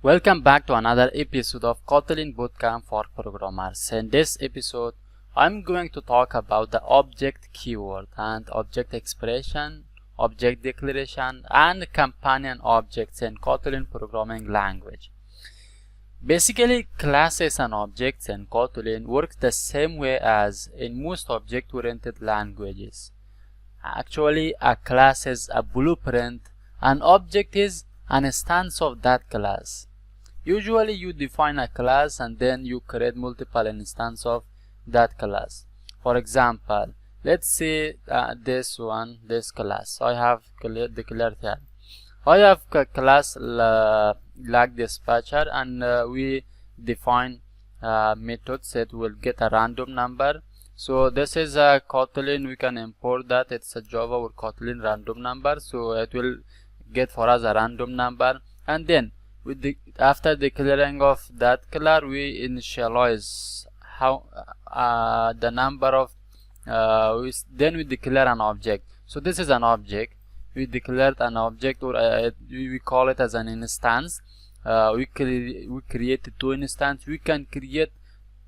Welcome back to another episode of Kotlin Bootcamp for programmers. In this episode, I'm going to talk about the object keyword and object expression, object declaration, and companion objects in Kotlin programming language. Basically, classes and objects in Kotlin work the same way as in most object-oriented languages. Actually, a class is a blueprint, an object is an instance of that class. Usually you define a class and then you create multiple instances of that class. For example, let's say this class I have declared here. I have a class like dispatcher, and we define methods that will get a random number. So this is a Kotlin, we can import that. It's a Java or Kotlin random number, so it will get for us a random number, and then after declaring of that class, we initialize the number of then we declare an object. So this is an object. We declared an object, or we call it as an instance. We created two instances. We can create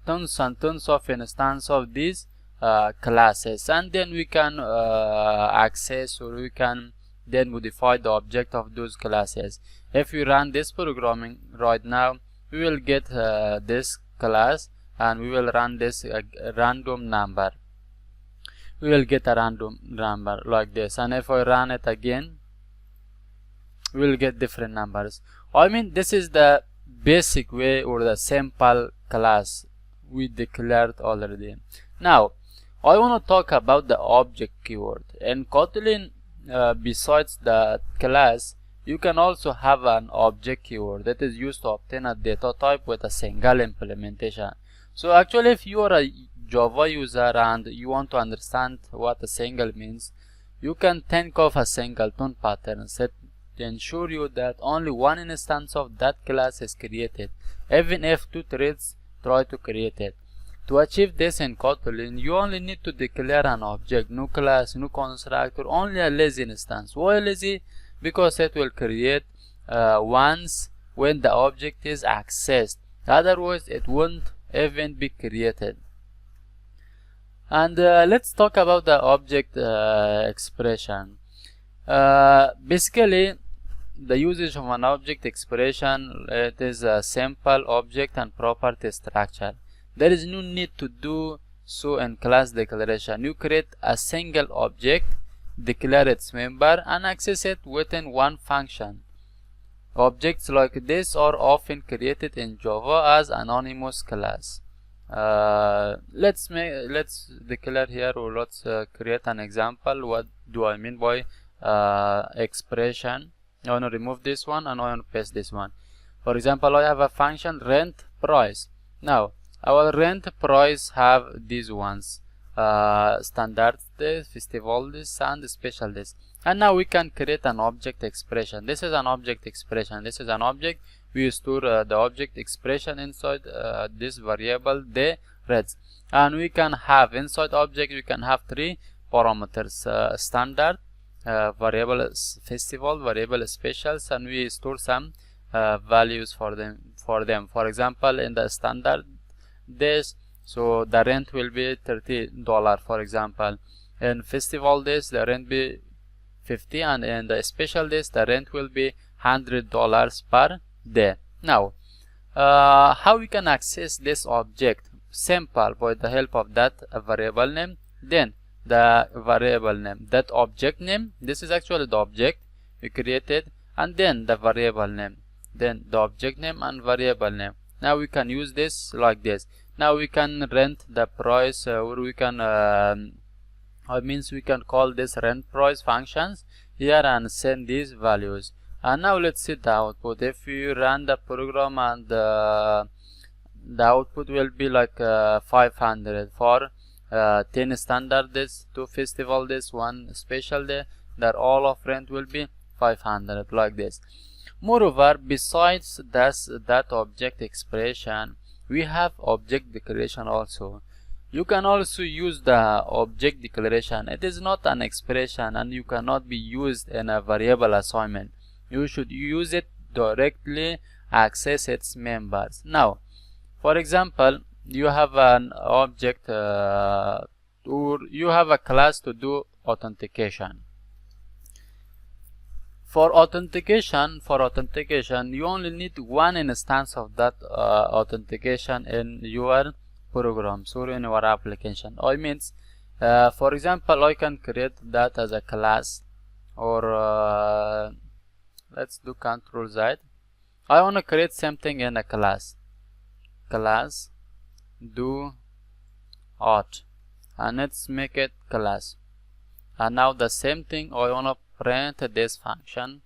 tons and tons of instances of these classes, and then we can access, or we can then modify the object of those classes. If we run this programming right now, we will get this class, and we will run this random number. We will get a random number like this, and if I run it again, we will get different numbers. I mean, this is the basic way, or the simple class we declared already. Now I want to talk about the object keyword. In Kotlin, besides the class, you can also have an object keyword that is used to obtain a data type with a single implementation. So actually, if you are a Java user and you want to understand what a single means, you can think of a singleton pattern set to ensure you that only one instance of that class is created, even if two threads try to create it. To achieve this in Kotlin, you only need to declare an object, no class, no constructor, only a lazy instance. Why lazy? Because it will create once when the object is accessed. Otherwise, it won't even be created. And let's talk about the object expression. Basically, the usage of an object expression, it is a simple object and property structure. There is no need to do so in class declaration. You create a single object, declare its member, and access it within one function. Objects like this are often created in Java as anonymous class. Let's declare here, or let's create an example. What do I mean by expression? I want to remove this one and I want to paste this one. For example, I have a function rent price. Now our rent price have these ones, standard days, festival days, and special days. And now we can create an object expression. This is an object expression. This is an object. We store the object expression inside this variable, the reds. And we can have inside object, we can have three parameters: standard, variable festival, variable specials, and we store some values for them. For example, in the standard days, so the rent will be $30, for example. In festival days, the rent be 50, and in the special days, the rent will be $100 per day. Now how we can access this object? Simple, by the help of that variable name, then the variable name, that object name. This is actually the object we created, and then the variable name, then the object name and variable name. Now we can use this like this. Now we can rent the price, or we can we can call this rent price functions here and send these values. And now let's see the output. If you run the program, and the output will be like 500 for 10 standard days, 2 festival days, 1 special day. That all of rent will be 500 like this. Moreover, besides that object expression, we have object declaration also. You can also use the object declaration. It is not an expression, and you cannot be used in a variable assignment. You should use it directly access its members. Now, for example, you have an object or you have a class to do authentication. For authentication, you only need one instance of that authentication in your programs or in your application. I means, for example, I can create that as a class, or let's do Control Z. I want to create something in a class. Class do auth, and let's make it class. And now the same thing, I want to print this function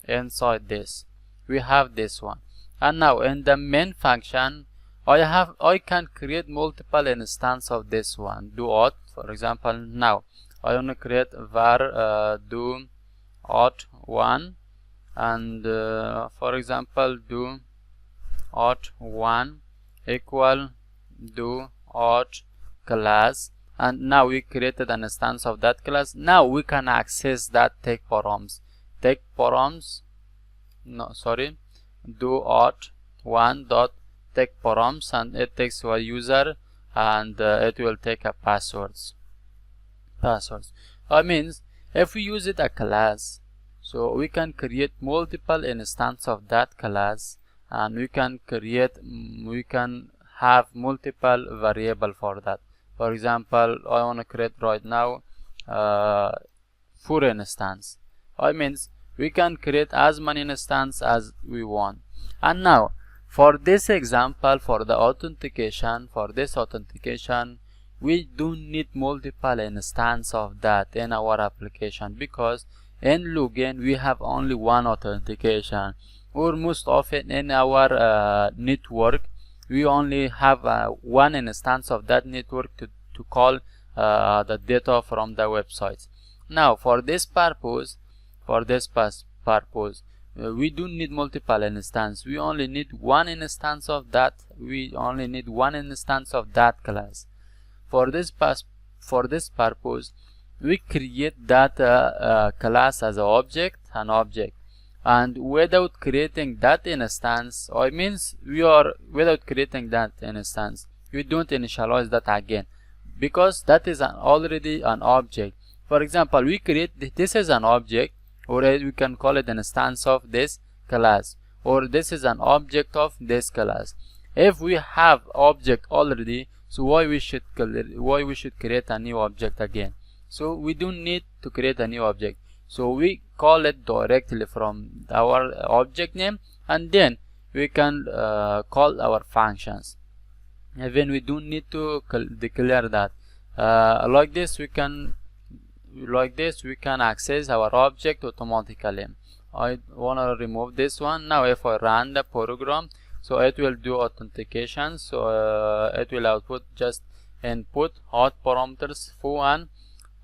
inside this. We have this one, and now in the main function I can create multiple instances of this one. Do auth, for example. Now I want to create var do auth 1, and for example do auth 1 equal do auth class, and now we created an instance of that class. Now we can access that take params. Do auth 1 dot take params, and it takes a user, and it will take a passwords. I means if we use it a class, so we can create multiple instances of that class, and we can have multiple variable for that. For example, I want to create right now 4 instance. I means we can create as many instances as we want. And now for this example, for the authentication, we don't need multiple instances of that in our application, because in login we have only one authentication, or most often in our network we only have one instance of that network to call the data from the websites. Now for this purpose, we don't need multiple instances. We only need one instance of that. Class. For this purpose, we create that class as an object, and without creating that instance, or means without creating that instance, we don't initialize that again, because that is already an object. For example, we create this is an object, or we can call it an instance of this class, or this is an object of this class. If we have object already, so why we should create a new object again? So we don't need to create a new object. So we call it directly from our object name, and then we can call our functions. Even we don't need to declare that. Like this we can access our object automatically. I want to remove this one. Now if I run the program, so it will do authentication. So it will output just input auth parameters for one,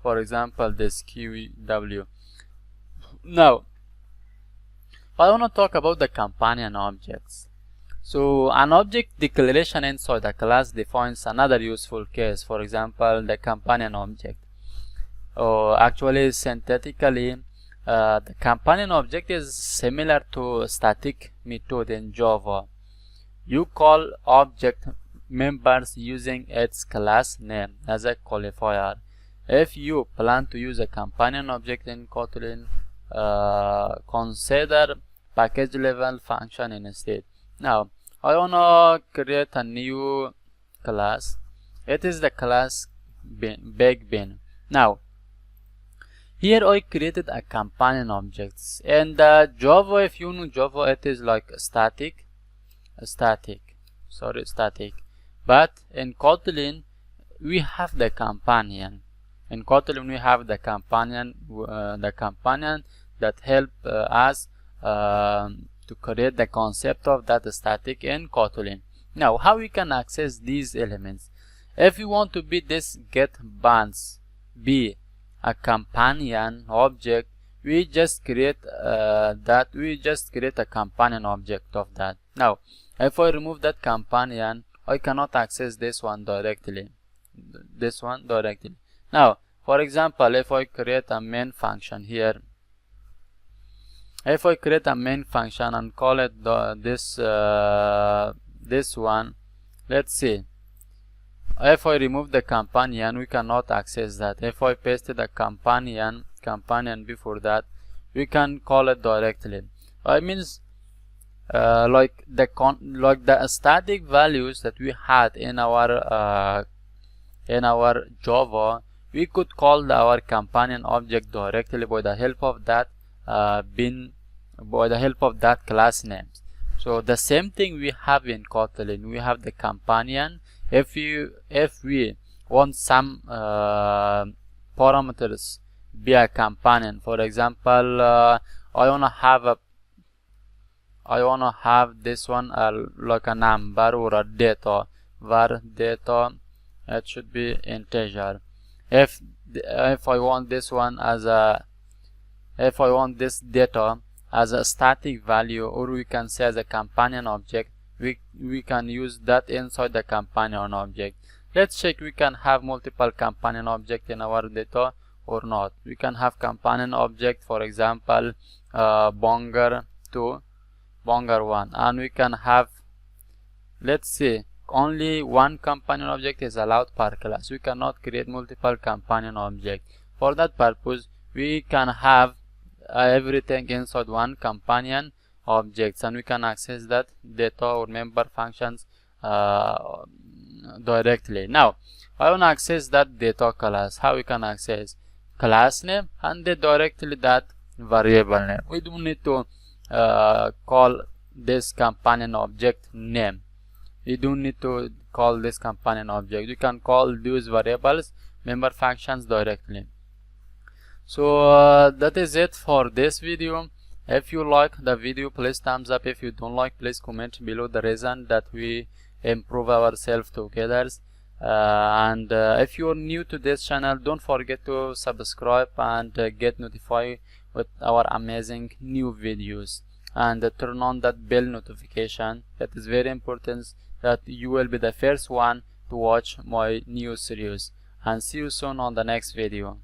for example this QW. Now I want to talk about the companion objects. So an object declaration inside a class defines another useful case. For example, the companion object. Actually, synthetically, the companion object is similar to static method in Java. You call object members using its class name as a qualifier. If you plan to use a companion object in Kotlin, consider package level function instead. Now I wanna create a new class. It is the class big bin. Now here I created a companion objects. And Java, if you know Java, it is like static. But in Kotlin we have the companion. In Kotlin we have the companion that help us to create the concept of that static in Kotlin. Now how we can access these elements? If you want to be this get bands be a companion object, we just create a companion object of that. Now if I remove that companion, I cannot access this one directly. Now for example, if I create a main function here, If I create a main function and call it this one, let's see. If I remove the companion, we cannot access that. If I paste the companion before that, we can call it directly. I means like the static values that we had in our Java, we could call our companion object directly by the help of that class names. So the same thing we have in Kotlin. We have the companion. If we want some parameters be a companion, for example, I wanna have this one like a number or a data, var data. It should be integer. If I want this one as a if I want this data as a static value, or we can say as a companion object, we can use that inside the companion object. Let's check we can have multiple companion object in our data or not. We can have companion object, for example, bonger 2, bonger 1, and we can have, let's see, only one companion object is allowed per class. We cannot create multiple companion objects. For that purpose, we can have everything inside one companion objects, and we can access that data or member functions directly. Now I want to access that data class. How we can access? Class name and then directly that variable name. We don't need to call this companion object name. You don't need to call this companion object. You can call these variables member functions directly. So that is it for this video. If you like the video, please thumbs up. If you don't like, please comment below the reason that we improve ourselves together. If you are new to this channel, don't forget to subscribe and get notified with our amazing new videos, and turn on that bell notification. That is very important, that you will be the first one to watch my new series. And see you soon on the next video.